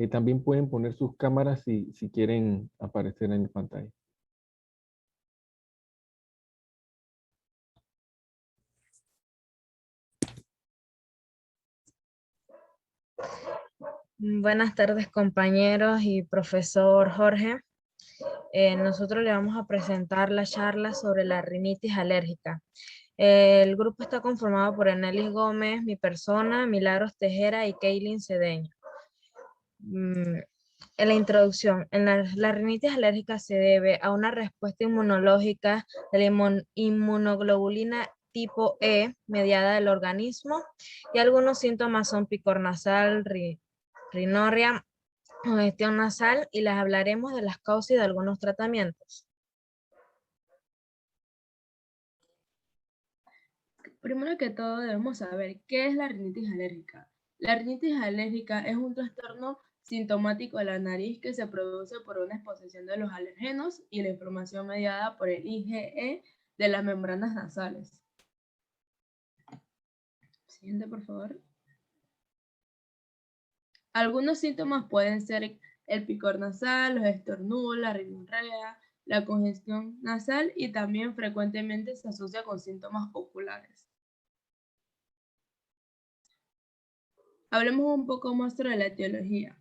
También pueden poner sus cámaras si quieren aparecer en la pantalla. Buenas tardes, compañeros y profesor Jorge. Nosotros le vamos a presentar la charla sobre la rinitis alérgica. El grupo está conformado por Enelis Gómez, mi persona, Milagros Tejera y Kaylin Cedeño. En la introducción, la rinitis alérgica se debe a una respuesta inmunológica de la inmunoglobulina tipo E mediada del organismo, y algunos síntomas son picor nasal, rinorrea, congestión nasal, y les hablaremos de las causas y de algunos tratamientos. Primero que todo debemos saber qué es la rinitis alérgica. La rinitis alérgica es un trastorno sintomático de la nariz que se produce por una exposición de los alergenos y la inflamación mediada por el IgE de las membranas nasales. Siguiente, por favor. Algunos síntomas pueden ser el picor nasal, los estornudos, la rinorrea, la congestión nasal, y también frecuentemente se asocia con síntomas oculares. Hablemos un poco más sobre la etiología.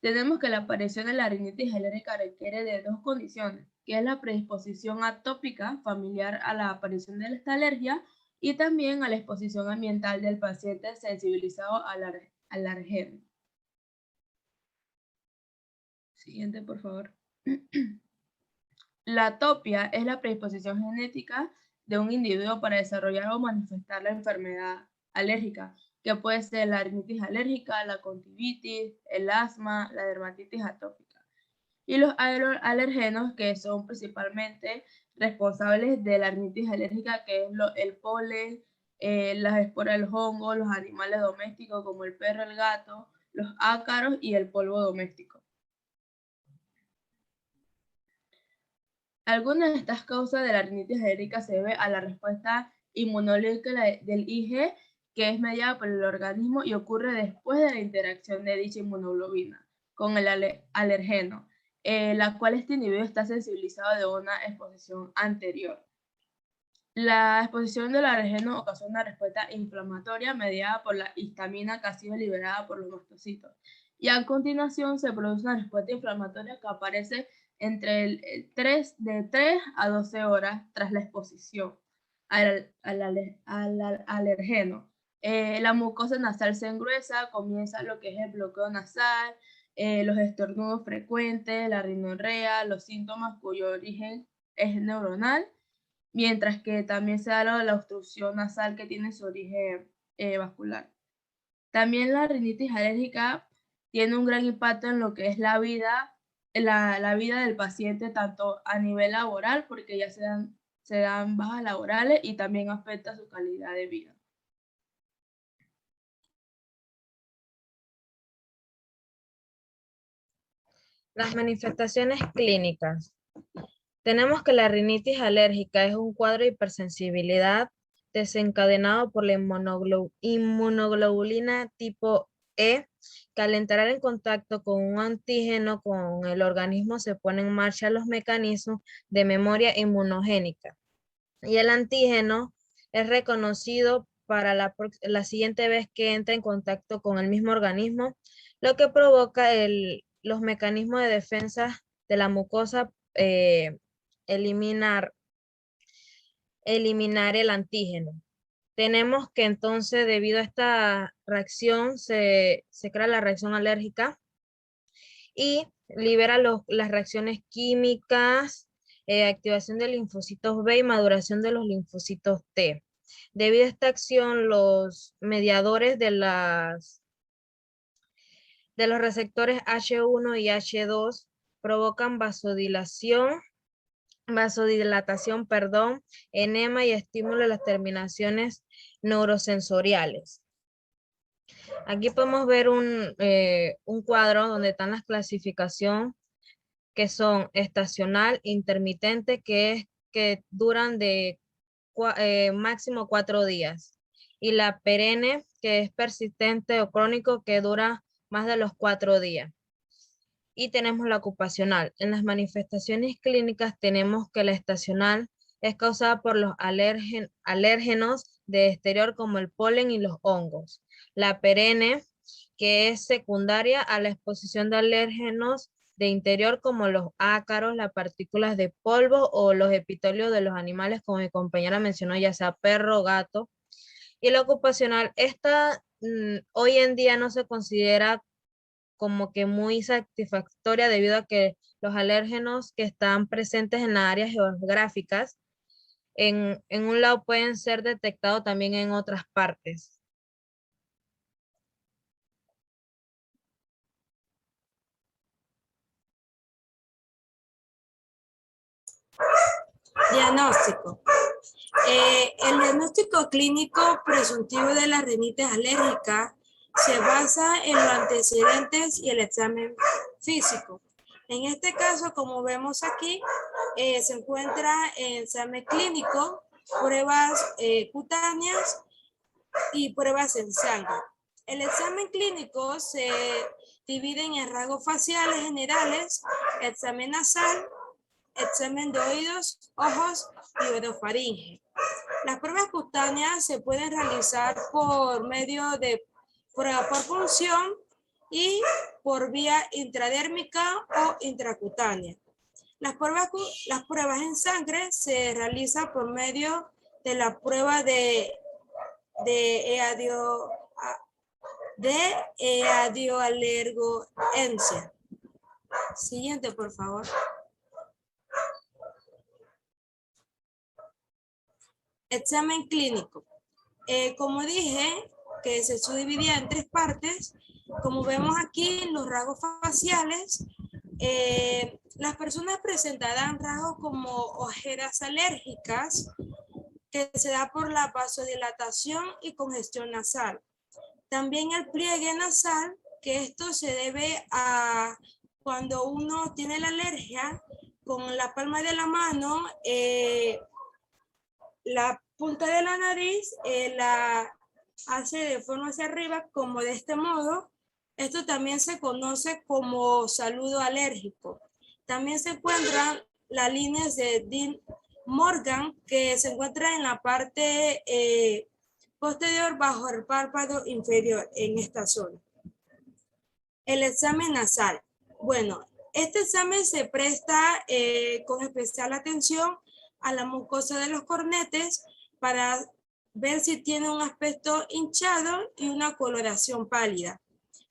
Tenemos que la aparición de la rinitis alérgica requiere de dos condiciones, que es la predisposición atópica familiar a la aparición de esta alergia y también a la exposición ambiental del paciente sensibilizado al alergeno. Siguiente, por favor. La atopia es la predisposición genética de un individuo para desarrollar o manifestar la enfermedad alérgica, que puede ser la rinitis alérgica, la conjuntivitis, el asma, la dermatitis atópica. Y los alergenos, que son principalmente responsables de la rinitis alérgica, que es el polen, las esporas del hongo, los animales domésticos como el perro, el gato, los ácaros y el polvo doméstico. Algunas de estas causas de la rinitis alérgica se debe a la respuesta inmunológica del IgE, que es mediada por el organismo y ocurre después de la interacción de dicha inmunoglobulina con el alergeno, la cual este individuo está sensibilizado de una exposición anterior. La exposición del alergeno ocasiona una respuesta inflamatoria mediada por la histamina que ha sido liberada por los mastocitos. Y a continuación se produce una respuesta inflamatoria que aparece entre de 3 a 12 horas tras la exposición al alergeno. La mucosa nasal se engruesa, comienza lo que es el bloqueo nasal, los estornudos frecuentes, la rinorrea, los síntomas cuyo origen es neuronal, mientras que también se da la obstrucción nasal que tiene su origen vascular. También la rinitis alérgica tiene un gran impacto en lo que es la vida del paciente, tanto a nivel laboral, porque ya se dan bajas laborales, y también afecta su calidad de vida. Las manifestaciones clínicas. Tenemos que la rinitis alérgica es un cuadro de hipersensibilidad desencadenado por la inmunoglobulina tipo E, que al entrar en contacto con un antígeno con el organismo se ponen en marcha los mecanismos de memoria inmunogénica. Y el antígeno es reconocido para la siguiente vez que entra en contacto con el mismo organismo, lo que provoca los mecanismos de defensa de la mucosa, eliminar el antígeno. Tenemos que entonces, debido a esta reacción, se crea la reacción alérgica y libera las reacciones químicas, activación de linfocitos B y maduración de los linfocitos T. Debido a esta acción, los mediadores de los receptores H1 y H2 provocan vasodilatación, enema y estímulo de las terminaciones neurosensoriales. Aquí podemos ver un cuadro donde están las clasificaciones, que son estacional, intermitente, que duran de máximo 4 días, y la perenne, que es persistente o crónico, que dura más de los 4 días. Y tenemos la ocupacional. En las manifestaciones clínicas tenemos que la estacional es causada por los alérgenos de exterior como el polen y los hongos. La perenne, que es secundaria a la exposición de alérgenos de interior como los ácaros, las partículas de polvo o los epitelios de los animales, como mi compañera mencionó, ya sea perro, gato. Y la ocupacional, esta hoy en día no se considera como que muy satisfactoria debido a que los alérgenos que están presentes en las áreas geográficas en un lado pueden ser detectados también en otras partes. Diagnóstico. El diagnóstico clínico presuntivo de la rinitis alérgica se basa en los antecedentes y el examen físico. En este caso, como vemos aquí, se encuentra el examen clínico, pruebas cutáneas y pruebas en sangre. El examen clínico se divide en rasgos faciales generales, examen nasal, examen de oídos, ojos y orofaringe. Las pruebas cutáneas se pueden realizar por medio de prueba por punción y por vía intradérmica o intracutánea. Las pruebas en sangre se realizan por medio de la prueba de eadioalergoencia. Siguiente, por favor. Examen clínico. Como dije, que se subdividía en 3 partes. Como vemos aquí, los rasgos faciales, las personas presentarán rasgos como ojeras alérgicas, que se da por la vasodilatación y congestión nasal. También el pliegue nasal, que esto se debe a cuando uno tiene la alergia, con la palma de la mano, la punta de la nariz la hace de forma hacia arriba, como de este modo. Esto también se conoce como saludo alérgico. También se encuentran las líneas de Dean Morgan, que se encuentran en la parte posterior bajo el párpado inferior, en esta zona. El examen nasal. Bueno, este examen se presta con especial atención a la mucosa de los cornetes para ver si tiene un aspecto hinchado y una coloración pálida.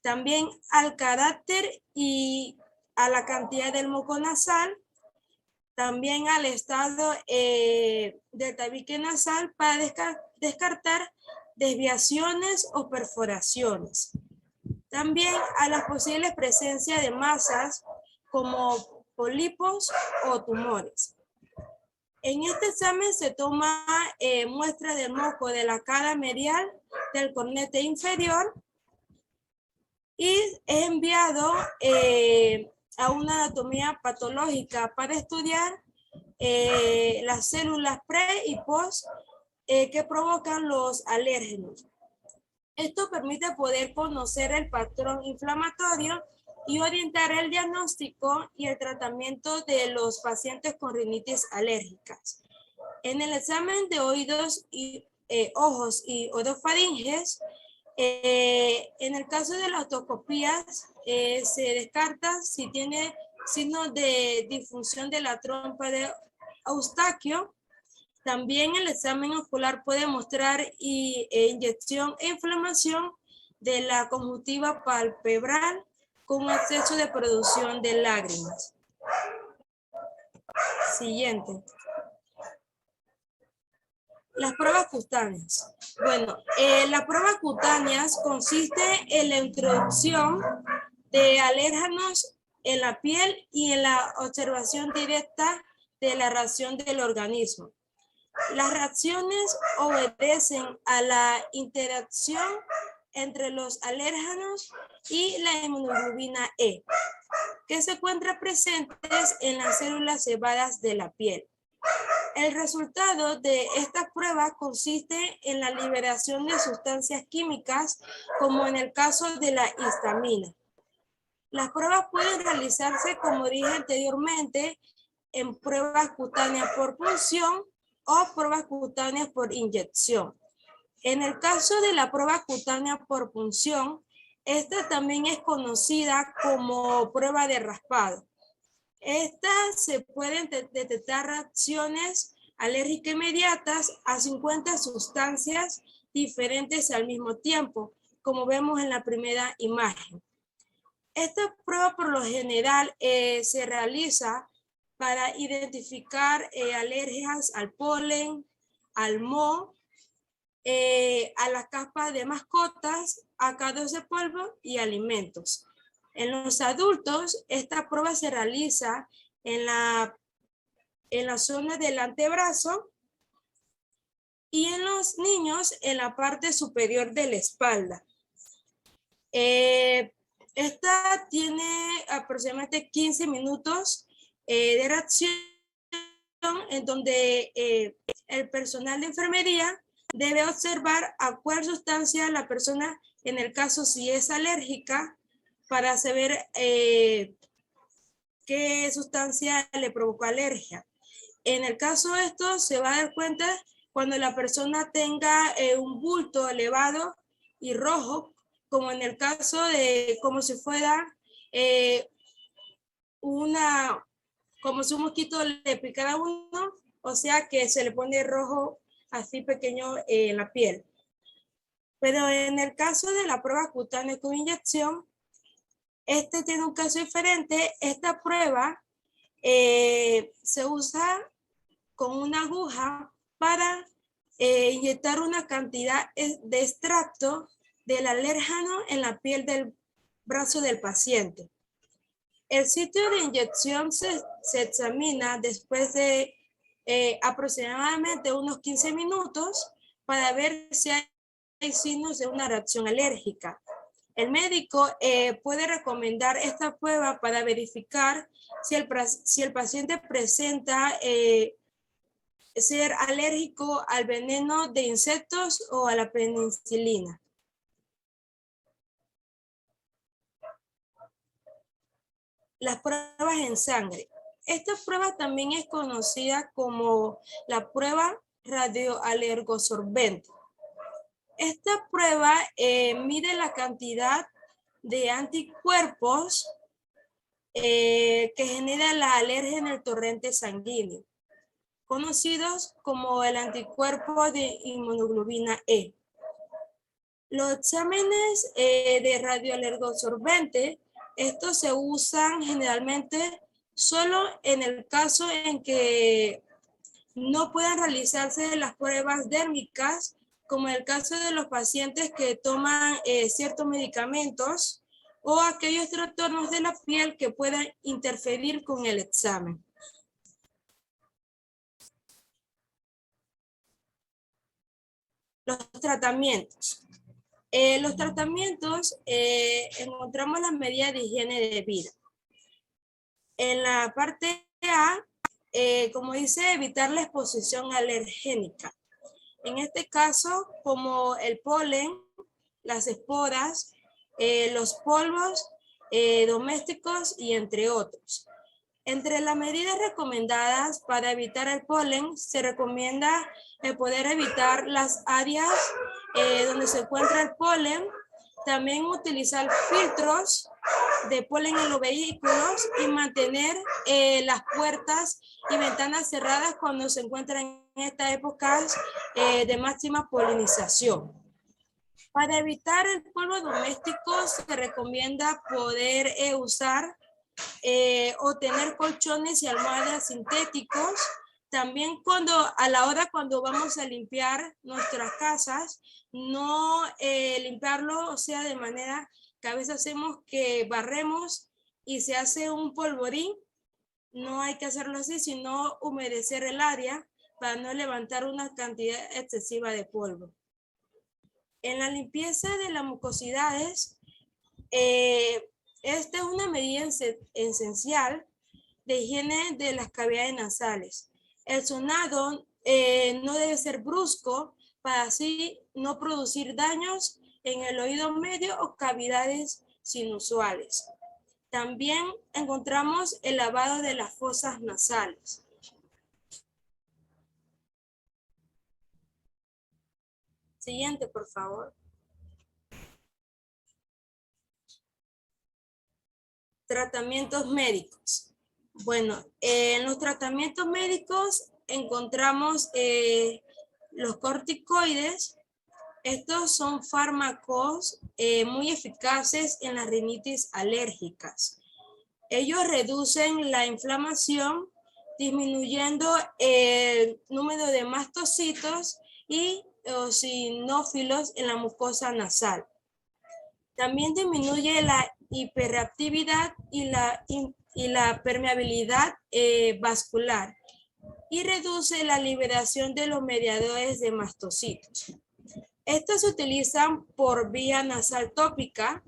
También al carácter y a la cantidad del moco nasal, también al estado del tabique nasal para descartar desviaciones o perforaciones. También a la posible presencia de masas como pólipos o tumores. En este examen se toma muestra del moco de la cara medial del cornete inferior y es enviado a una anatomía patológica para estudiar las células pre y post que provocan los alérgenos. Esto permite poder conocer el patrón inflamatorio y orientar el diagnóstico y el tratamiento de los pacientes con rinitis alérgicas. En el examen de oídos y ojos y orofaringes, en el caso de las otoscopías, se descarta si tiene signos de disfunción de la trompa de Eustaquio. También el examen ocular puede mostrar inyección e inflamación de la conjuntiva palpebral con exceso de producción de lágrimas. Siguiente. Las pruebas cutáneas. Bueno, las pruebas cutáneas consiste en la introducción de alérgenos en la piel y en la observación directa de la reacción del organismo. Las reacciones obedecen a la interacción entre los alérgenos y la inmunoglobina E, que se encuentran presentes en las células cebadas de la piel. El resultado de estas pruebas consiste en la liberación de sustancias químicas, como en el caso de la histamina. Las pruebas pueden realizarse, como dije anteriormente, en pruebas cutáneas por punción o pruebas cutáneas por inyección. En el caso de la prueba cutánea por punción, esta también es conocida como prueba de raspado. Estas se pueden detectar reacciones alérgicas inmediatas a 50 sustancias diferentes al mismo tiempo, como vemos en la primera imagen. Esta prueba por lo general se realiza para identificar alergias al polen, al moho, a las capas de mascotas, ácaros de polvo y alimentos. En los adultos, esta prueba se realiza en la zona del antebrazo y en los niños en la parte superior de la espalda. Esta tiene aproximadamente 15 minutos de reacción en donde el personal de enfermería debe observar a cuál sustancia la persona, en el caso si es alérgica, para saber qué sustancia le provocó alergia. En el caso de esto, se va a dar cuenta cuando la persona tenga un bulto elevado y rojo, como en el caso de como si fuera como si un mosquito le picara a uno, o sea que se le pone rojo así pequeño en la piel. Pero en el caso de la prueba cutánea con inyección, este tiene un caso diferente. Esta prueba se usa con una aguja para inyectar una cantidad de extracto del alérgeno en la piel del brazo del paciente. El sitio de inyección se examina después de aproximadamente unos 15 minutos para ver si hay signos de una reacción alérgica. El médico puede recomendar esta prueba para verificar si el paciente presenta ser alérgico al veneno de insectos o a la penicilina. Las pruebas en sangre. Esta prueba también es conocida como la prueba radioalergosorbente. Esta prueba mide la cantidad de anticuerpos que genera la alergia en el torrente sanguíneo, conocidos como el anticuerpo de inmunoglobina E. Los exámenes de radioalergosorbente, estos se usan generalmente solo en el caso en que no puedan realizarse las pruebas dérmicas, como en el caso de los pacientes que toman ciertos medicamentos o aquellos trastornos de la piel que puedan interferir con el examen. Los tratamientos. Los tratamientos encontramos las medidas de higiene de vida. En la parte A, como dice, evitar la exposición alergénica. En este caso, como el polen, las esporas, los polvos domésticos y entre otros. Entre las medidas recomendadas para evitar el polen, se recomienda poder evitar las áreas donde se encuentra el polen, también utilizar filtros de polen en los vehículos y mantener las puertas y ventanas cerradas cuando se encuentran en estas épocas de máxima polinización. Para evitar el polvo doméstico se recomienda poder usar o tener colchones y almohadas sintéticos. También a la hora cuando vamos a limpiar nuestras casas, no limpiarlo, o sea, de manera que a veces hacemos que barremos y se hace un polvorín. No hay que hacerlo así, sino humedecer el área para no levantar una cantidad excesiva de polvo. En la limpieza de las mucosidades, esta es una medida esencial de higiene de las cavidades nasales. El sonado no debe ser brusco para así no producir daños en el oído medio o cavidades sinusuales. También encontramos el lavado de las fosas nasales. Siguiente, por favor. Tratamientos médicos. Bueno, en los tratamientos médicos encontramos los corticoides. Estos son fármacos muy eficaces en las rinitis alérgicas. Ellos reducen la inflamación, disminuyendo el número de mastocitos y eosinófilos en la mucosa nasal. También disminuye la hiperreactividad y la permeabilidad vascular y reduce la liberación de los mediadores de mastocitos. Estos se utilizan por vía nasal tópica.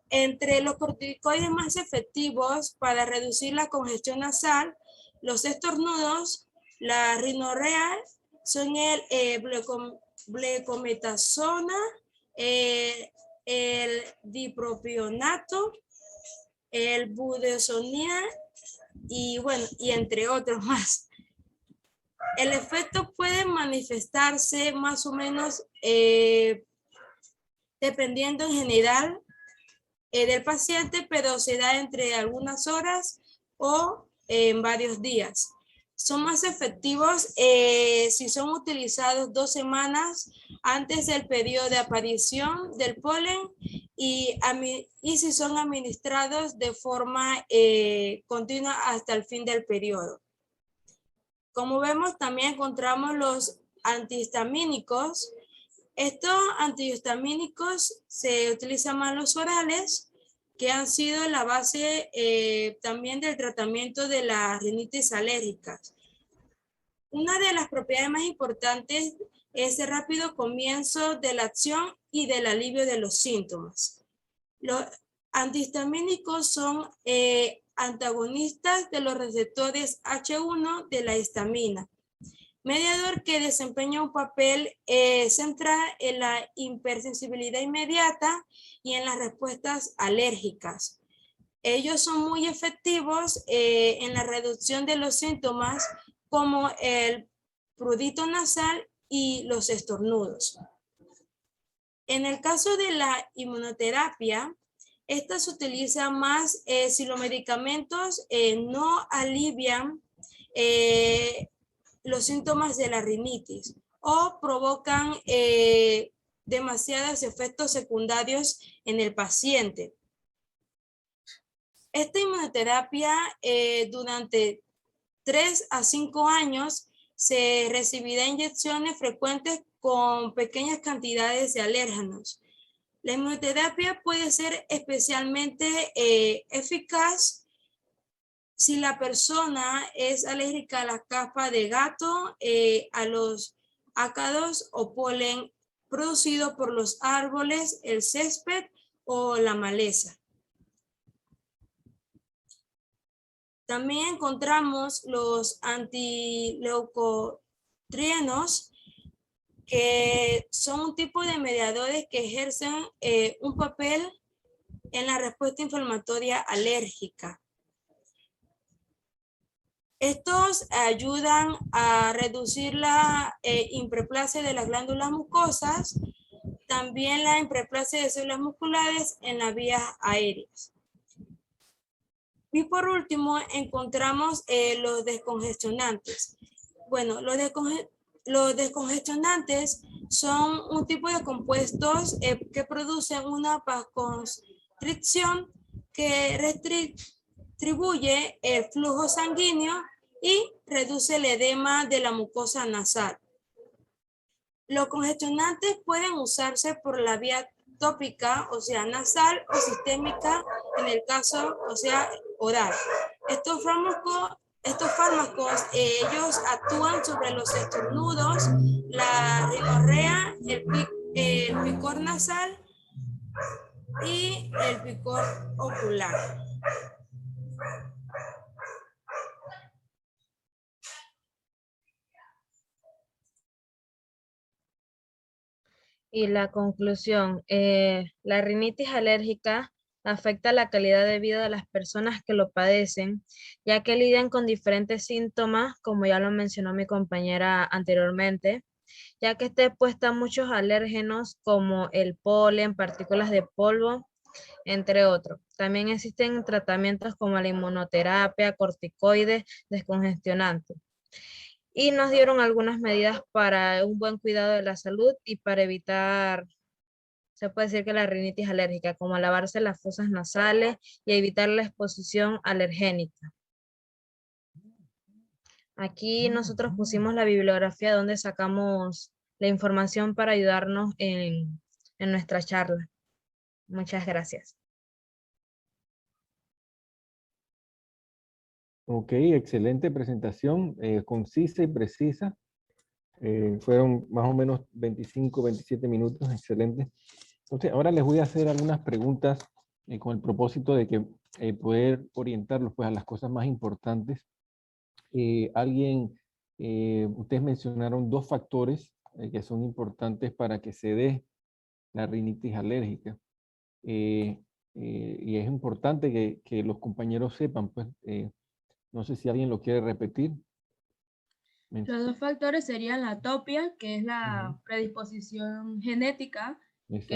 Entre los corticoides más efectivos para reducir la congestión nasal, los estornudos, la rinorrea, son el blecometasona, el dipropionato, el budesonida y bueno, y entre otros más. El efecto puede manifestarse más o menos dependiendo en general del paciente, pero se da entre algunas horas o en varios días. Son más efectivos si son utilizados 2 semanas antes del periodo de aparición del polen y si son administrados de forma continua hasta el fin del periodo. Como vemos, también encontramos los antihistamínicos. Estos antihistamínicos se utilizan más los orales, que han sido la base también del tratamiento de las rinitis alérgicas. Una de las propiedades más importantes es el rápido comienzo de la acción y del alivio de los síntomas. Los antihistamínicos son antagonistas de los receptores H1 de la histamina, mediador que desempeña un papel central en la hipersensibilidad inmediata y en las respuestas alérgicas. Ellos son muy efectivos en la reducción de los síntomas como el prurito nasal y los estornudos. En el caso de la inmunoterapia, esta se utiliza más si los medicamentos no alivian los síntomas de la rinitis o provocan demasiados efectos secundarios en el paciente. Esta inmunoterapia durante 3 a 5 años se recibirá inyecciones frecuentes con pequeñas cantidades de alérgenos. La inmunoterapia puede ser especialmente eficaz si la persona es alérgica a la capa de gato, a los ácaros o polen producido por los árboles, el césped o la maleza. También encontramos los antileucotrienos, que son un tipo de mediadores que ejercen un papel en la respuesta inflamatoria alérgica. Estos ayudan a reducir la hiperplasia de las glándulas mucosas, también la hiperplasia de células musculares en las vías aéreas. Y por último, encontramos los descongestionantes. Bueno, los descongestionantes son un tipo de compuestos que producen una vasoconstricción que distribuye el flujo sanguíneo y reduce el edema de la mucosa nasal. Los congestionantes pueden usarse por la vía tópica, o sea, nasal o sistémica, en el caso, o sea, oral. Estos fármacos, ellos actúan sobre los estornudos, la rinorrea, el picor nasal y el picor ocular. Y la conclusión, la rinitis alérgica afecta la calidad de vida de las personas que lo padecen, ya que lidian con diferentes síntomas, como ya lo mencionó mi compañera anteriormente, ya que está expuesta a muchos alérgenos como el polen, partículas de polvo, entre otros. También existen tratamientos como la inmunoterapia, corticoides, descongestionantes. Y nos dieron algunas medidas para un buen cuidado de la salud y para evitar, se puede decir que la rinitis alérgica, como lavarse las fosas nasales y evitar la exposición alergénica. Aquí nosotros pusimos la bibliografía donde sacamos la información para ayudarnos en nuestra charla. Muchas gracias. Ok, excelente presentación, concisa y precisa. Fueron más o menos 25, 27 minutos, excelente. Entonces, ahora les voy a hacer algunas preguntas con el propósito de que poder orientarlos pues, a las cosas más importantes. Ustedes mencionaron dos factores que son importantes para que se dé la rinitis alérgica. Y es importante que los compañeros sepan, pues, no sé si alguien lo quiere repetir. Los dos factores serían la atopia, que es la Ujú. predisposición genética, Exacto.